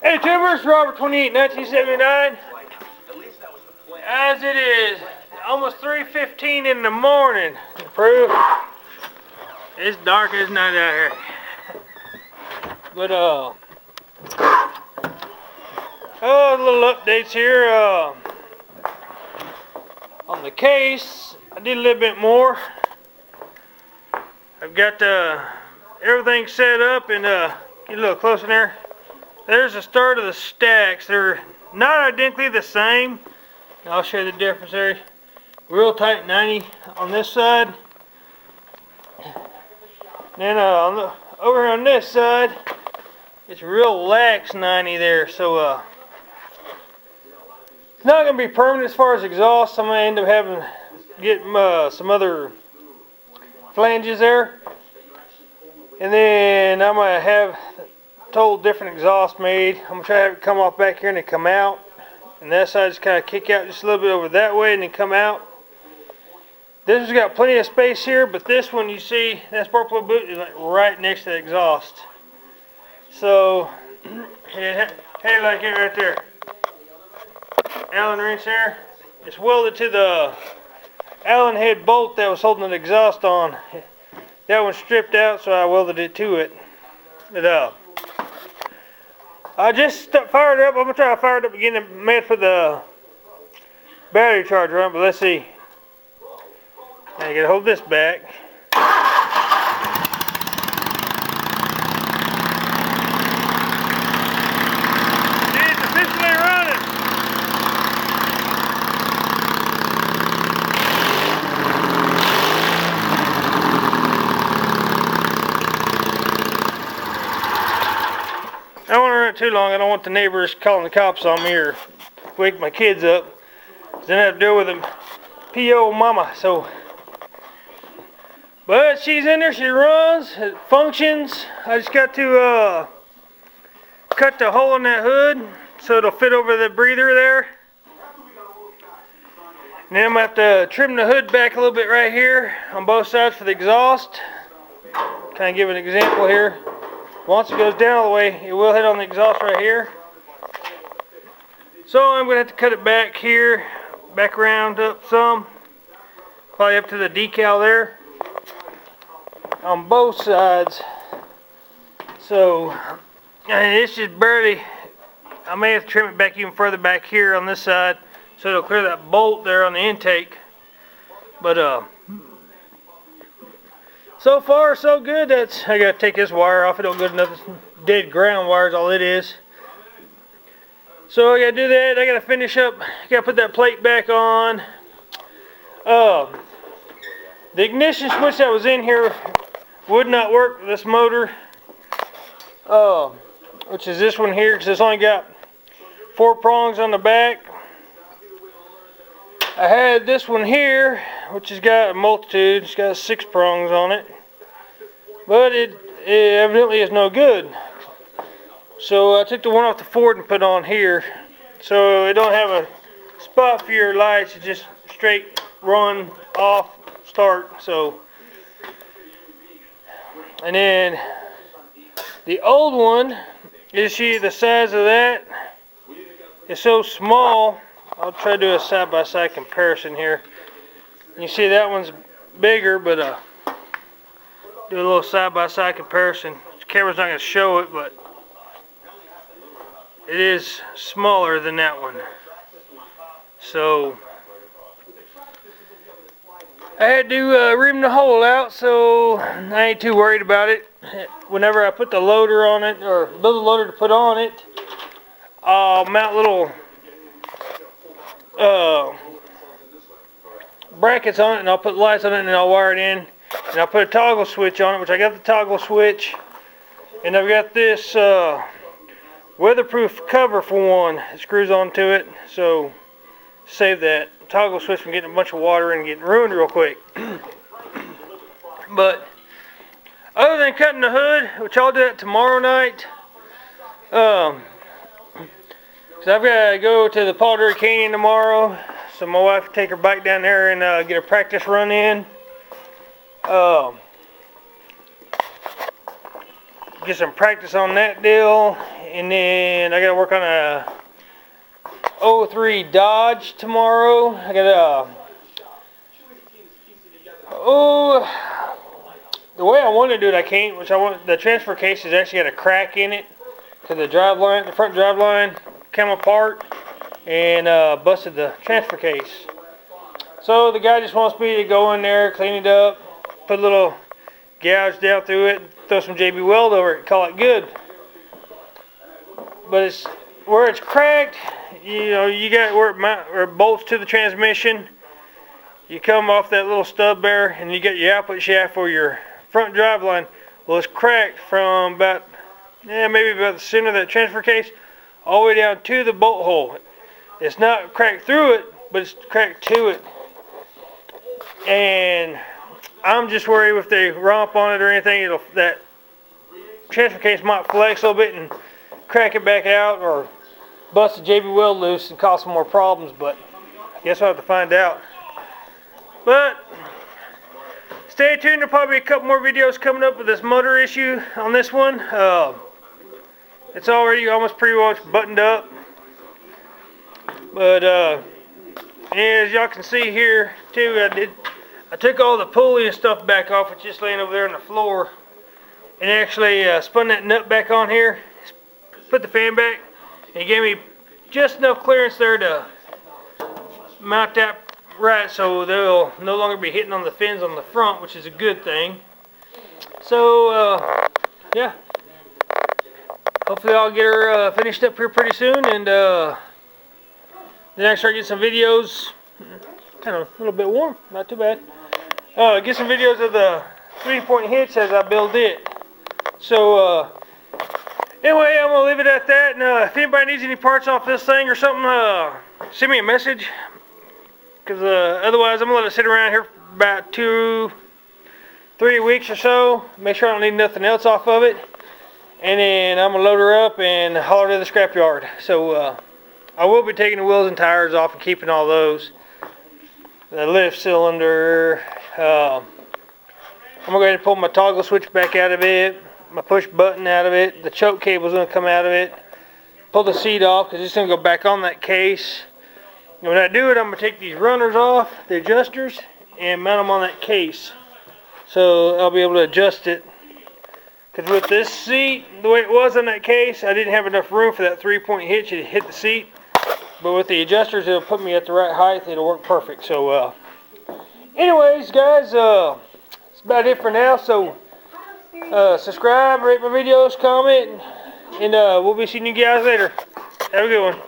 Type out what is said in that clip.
Hey tubers, Robert 28, 1979. As it is almost 3:15 in the morning. Proof. It's dark as night out here. But little updates here on the case. I did a little bit more. I've got everything set up and get a little closer in there. There's the start of the stacks. They're not identically the same. I'll show you the difference there. Real tight 90 on this side. Then over here on this side, it's real lax 90 there. So it's not going to be permanent as far as exhaust. I'm going to end up having to get some other flanges there. And then I'm going to have total different exhaust made. I'm going to try to have it come off back here and then come out. And that side just kind of kick out just a little bit over that way and then come out. This has got plenty of space here, but this one you see, that spark plug boot is like right next to the exhaust. So, it had like it right there. Allen wrench there. It's welded to the Allen head bolt that was holding the exhaust on. That one stripped out, so I welded it to it. I just fired it up. I'm going to try to fire it up again and mess with the battery charger on, but let's see. Now you got to hold this back. It's officially running. I don't want to run it too long. I don't want the neighbors calling the cops on me or wake my kids up. Then I have to deal with them P.O. mama. So, but she's in there. She runs. It functions. I just got to cut the hole in that hood so it'll fit over the breather there. And then I'm going to have to trim the hood back a little bit right here on both sides for the exhaust. Kind of give an example here. Once it goes down all the way, it will hit on the exhaust right here. So I'm going to have to cut it back here, back around up some, probably up to the decal there, on both sides. So, and it's just barely, I may have to trim it back even further back here on this side, so it'll clear that bolt there on the intake. But so far, so good. I gotta take this wire off. It don't go to nothing. Dead ground wire is all it is. So I gotta do that. I gotta finish up. Gotta put that plate back on. The ignition switch that was in here would not work with this motor. Which is this one here, because it's only got 4 prongs on the back. I had this one here, which has got a multitude. It's got 6 prongs on it, but it evidently is no good. So I took the one off the Ford and put on here, so it don't have a spot for your lights. It's just straight run, off, start. So, and then the old one, you see the size of that is so small. I'll try to do a side-by-side comparison here. You see that one's bigger, but do a little side-by-side comparison. The camera's not going to show it, but it is smaller than that one. So I had to rim the hole out, so I ain't too worried about it. Whenever I put the loader on it, or build a loader to put on it, I'll mount little brackets on it, and I'll put lights on it, and I'll wire it in, and I'll put a toggle switch on it, which I got the toggle switch, and I've got this weatherproof cover for one. It screws onto it, so save that toggle switch from getting a bunch of water and getting ruined real quick. But other than cutting the hood, which I'll do that tomorrow night, because I've got to go to the Paul Drury Canyon tomorrow, so my wife will take her bike down there and get a practice run in. Get some practice on that deal, and then I gotta work on a '03 Dodge tomorrow. I got the way I want to do it, I can't. The transfer case has actually got a crack in it, to the front drive line came apart and busted the transfer case. So the guy just wants me to go in there, clean it up, put a little gouge down through it, throw some JB Weld over it, call it good. But it's where it's cracked. You know, you got where it bolts to the transmission. You come off that little stub there, and you get your output shaft for your front drive line. Well, it's cracked from maybe about the center of that transfer case all the way down to the bolt hole. It's not cracked through it, but it's cracked to it. And I'm just worried if they romp on it or anything, that transfer case might flex a little bit and crack it back out, or bust the JB Weld loose and cause some more problems. But I guess I'll have to find out. But stay tuned. There'll probably be a couple more videos coming up with this motor issue on this one. It's already almost pretty much buttoned up. But as y'all can see here too, I took all the pulley and stuff back off. It's just laying over there on the floor, and actually spun that nut back on here, put the fan back, and it gave me just enough clearance there to mount that right, so they'll no longer be hitting on the fins on the front, which is a good thing. So yeah, hopefully I'll get her finished up here pretty soon, and then I start getting some videos. Kind of a little bit warm, not too bad. Get some videos of the 3-point hitch as I build it. So anyway, I'm gonna leave it at that. And if anybody needs any parts off this thing or something, send me a message. Because otherwise I'm going to let it sit around here for about 2-3 weeks or so. Make sure I don't need nothing else off of it. And then I'm going to load her up and haul her to the scrapyard. So I will be taking the wheels and tires off and keeping all those. The lift cylinder. I'm going to go ahead and pull my toggle switch back out of it. My push button out of it. The choke cable's going to come out of it. Pull the seat off because it's going to go back on that case. And when I do it, I'm going to take these runners off, the adjusters, and mount them on that case. So I'll be able to adjust it. Because with this seat, the way it was on that case, I didn't have enough room for that 3-point hitch to hit the seat. But with the adjusters, it'll put me at the right height. It'll work perfect. So anyways, guys, that's about it for now. So subscribe, rate my videos, comment, and we'll be seeing you guys later. Have a good one.